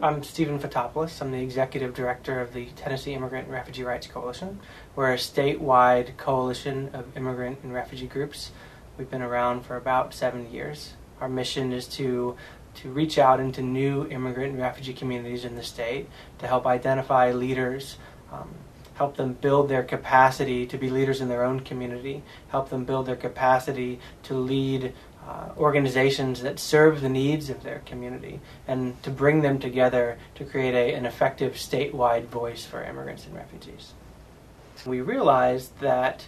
I'm Stephen Fotopoulos. I'm the Executive Director of the Tennessee Immigrant and Refugee Rights Coalition. We're a statewide coalition of immigrant and refugee groups. We've been around for about 7 years. Our mission is to reach out into new immigrant and refugee communities in the state to help identify leaders, help them build their capacity to be leaders in their own community, help them build their capacity to lead organizations that serve the needs of their community, and to bring them together to create an effective statewide voice for immigrants and refugees. We realized that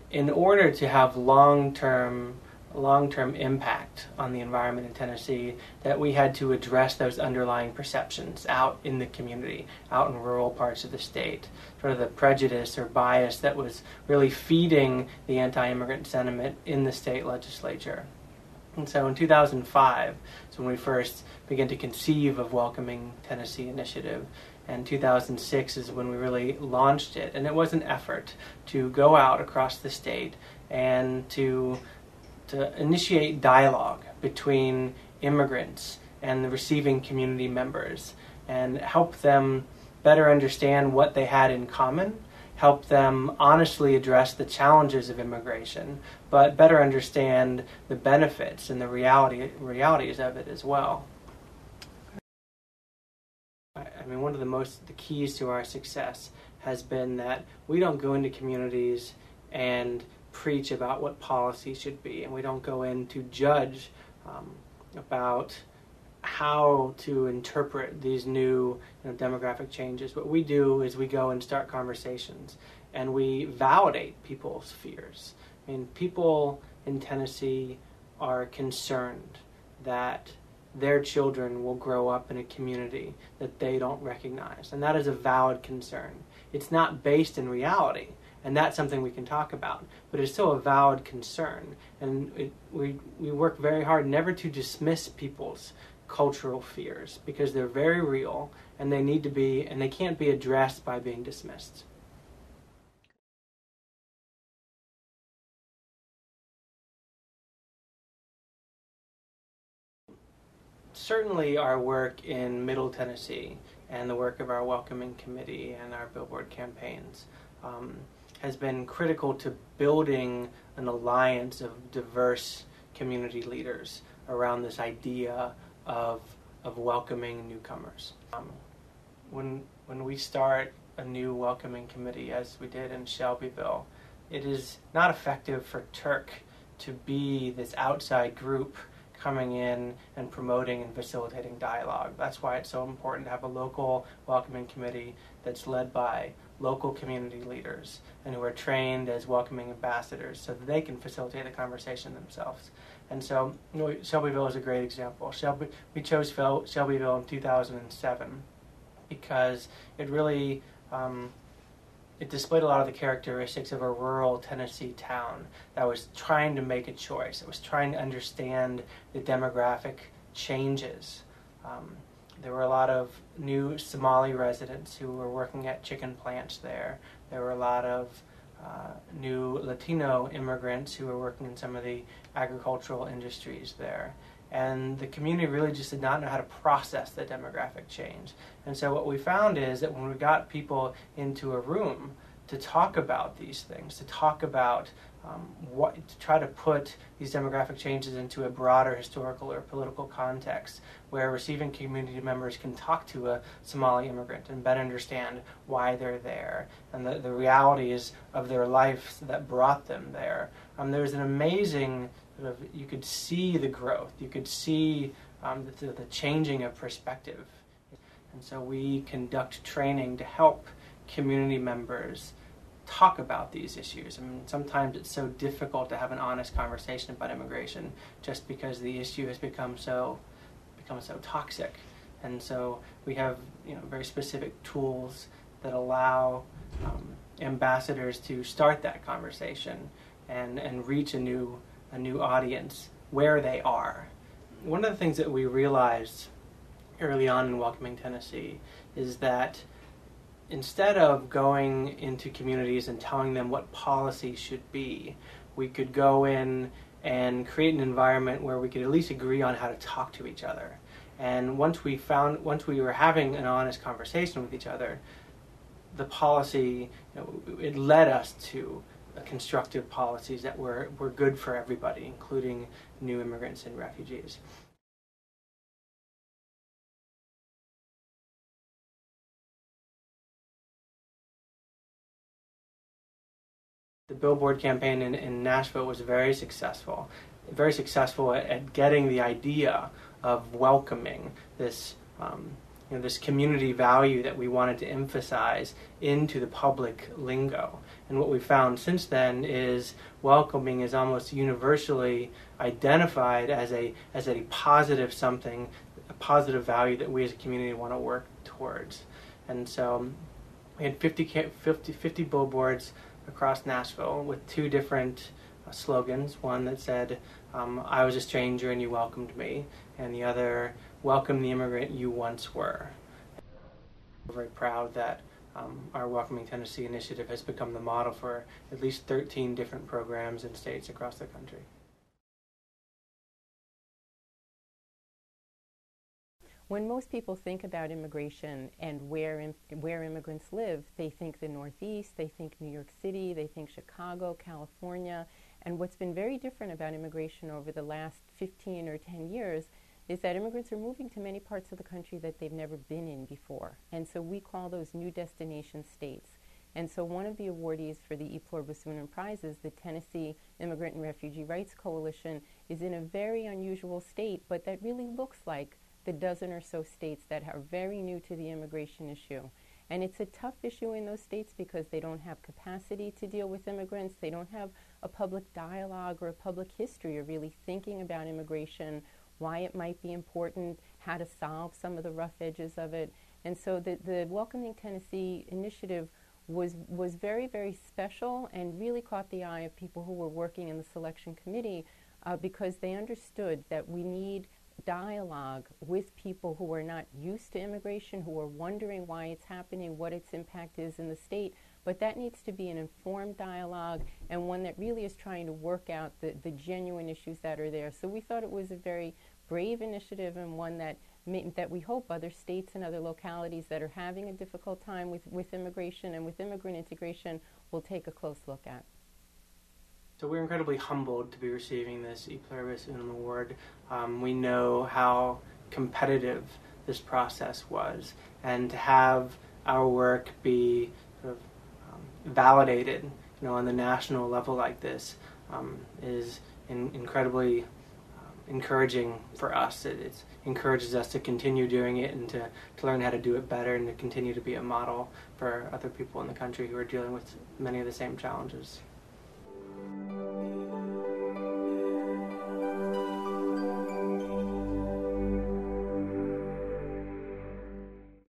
in order to have long-term impact on the environment in Tennessee, that we had to address those underlying perceptions out in the community, out in rural parts of the state, sort of the prejudice or bias that was really feeding the anti-immigrant sentiment in the state legislature. And so in 2005 is when we first began to conceive of Welcoming Tennessee Initiative, and 2006 is when we really launched it. And it was an effort to go out across the state and to initiate dialogue between immigrants and the receiving community members, and help them better understand what they had in common, help them honestly address the challenges of immigration, but better understand the benefits and the realities of it as well. I mean, one of the keys to our success has been that we don't go into communities and preach about what policy should be, and we don't go in to judge about how to interpret these new demographic changes. What we do is we go and start conversations, and we validate people's fears. I mean, people in Tennessee are concerned that their children will grow up in a community that they don't recognize, and that is a valid concern. It's not based in reality, and that's something we can talk about, but it's still a valid concern, and we work very hard never to dismiss people's cultural fears, because they're very real, and they can't be addressed by being dismissed. Certainly our work in Middle Tennessee and the work of our Welcoming Committee and our billboard campaigns has been critical to building an alliance of diverse community leaders around this idea of welcoming newcomers. When we start a new welcoming committee, as we did in Shelbyville, it is not effective for TIRRC to be this outside group coming in and promoting and facilitating dialogue. That's why it's so important to have a local welcoming committee that's led by local community leaders and who are trained as welcoming ambassadors so that they can facilitate the conversation themselves. And so Shelbyville is a great example. We chose Shelbyville in 2007 because it really it displayed a lot of the characteristics of a rural Tennessee town that was trying to make a choice. It was trying to understand the demographic changes. There were a lot of new Somali residents who were working at chicken plants there. There were a lot of new Latino immigrants who were working in some of the agricultural industries there. And the community really just did not know how to process the demographic change. And so what we found is that when we got people into a room to talk about these things, to talk about to try to put these demographic changes into a broader historical or political context, where receiving community members can talk to a Somali immigrant and better understand why they're there and the realities of their life that brought them there. There's an amazing you could see the growth, you could see the changing of perspective. And so we conduct training to help community members talk about these issues. I mean, sometimes it's so difficult to have an honest conversation about immigration just because the issue has become so toxic. And so we have very specific tools that allow ambassadors to start that conversation and reach a new audience where they are. One of the things that we realized early on in Welcoming Tennessee is that instead of going into communities and telling them what policy should be, we could go in and create an environment where we could at least agree on how to talk to each other. And once we were having an honest conversation with each other, the policy, it led us to constructive policies that were good for everybody, including new immigrants and refugees. The billboard campaign in Nashville was very successful at getting the idea of welcoming this this community value that we wanted to emphasize into the public lingo. And what we found since then is welcoming is almost universally identified as a positive something, a positive value that we as a community want to work towards. And so we had 50 billboards across Nashville with two different slogans. One that said, I was a stranger and you welcomed me, and the other, welcome the immigrant you once were. We're very proud that our Welcoming Tennessee initiative has become the model for at least 13 different programs in states across the country. When most people think about immigration and where immigrants live, they think the Northeast, they think New York City, they think Chicago, California. And what's been very different about immigration over the last 15 or 10 years is that immigrants are moving to many parts of the country that they've never been in before. And so we call those new destination states. And so one of the awardees for the Pluribus Unum prizes, the Tennessee Immigrant and Refugee Rights Coalition, is in a very unusual state, but that really looks like the dozen or so states that are very new to the immigration issue. And it's a tough issue in those states because they don't have capacity to deal with immigrants. They don't have a public dialogue or a public history of really thinking about immigration, why it might be important, how to solve some of the rough edges of it. And so the Welcoming Tennessee initiative was very, very special and really caught the eye of people who were working in the selection committee because they understood that we need dialogue with people who are not used to immigration, who are wondering why it's happening, what its impact is in the state, but that needs to be an informed dialogue and one that really is trying to work out the genuine issues that are there. So we thought it was a very brave initiative and one that we hope other states and other localities that are having a difficult time with immigration and with immigrant integration will take a close look at. So we're incredibly humbled to be receiving this Pluribus Unum Award. We know how competitive this process was, and to have our work be sort of validated, on the national level like this, is incredibly encouraging for us. It encourages us to continue doing it and to learn how to do it better and to continue to be a model for other people in the country who are dealing with many of the same challenges.